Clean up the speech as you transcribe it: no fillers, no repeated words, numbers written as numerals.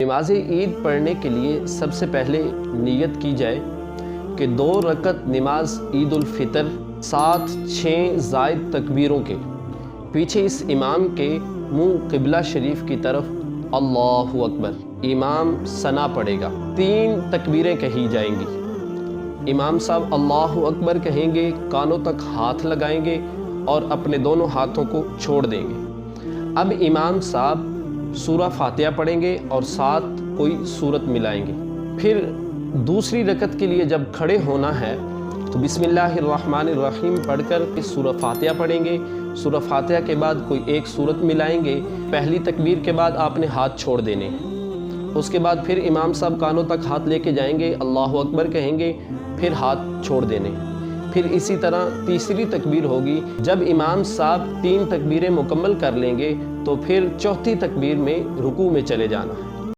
नमाज ईद पढ़ने के लिए सबसे पहले नियत की जाए कि 2 रकत नमाज ईद उल फितर 7-6 ज़ायद तकबीरों के पीछे इस इमाम के मुंह क़िबला शरीफ की तरफ अल्लाहु अकबर इमाम सना पढ़ेगा। 3 तकबीरें कही जाएंगी। इमाम साहब अल्लाहु अकबर कहेंगे, कानों तक हाथ लगाएंगे और अपने दोनों हाथों को छोड़ देंगे। अब इमाम साहब सूरा फातिहा पढ़ेंगे और साथ कोई सूरत मिलाएंगे। फिर दूसरी रकत के लिए जब खड़े होना है तो बिस्मिल्लाहिर्रहमानिर्रहीम पढ़कर सूरा फातिहा पढ़ेंगे। सूरा फातिहा के बाद कोई एक सूरत मिलाएंगे। पहली तकबीर के बाद आपने हाथ छोड़ देने। उसके बाद फिर इमाम साहब कानों तक हाथ लेके जाएंगे, अल्लाहु अकबर कहेंगे, फिर हाथ छोड़ देने। फिर इसी तरह तीसरी तकबीर होगी। जब इमाम साहब 3 तकबीरें मुकम्मल कर लेंगे तो फिर चौथी तकबीर में रुकू में चले जाना है।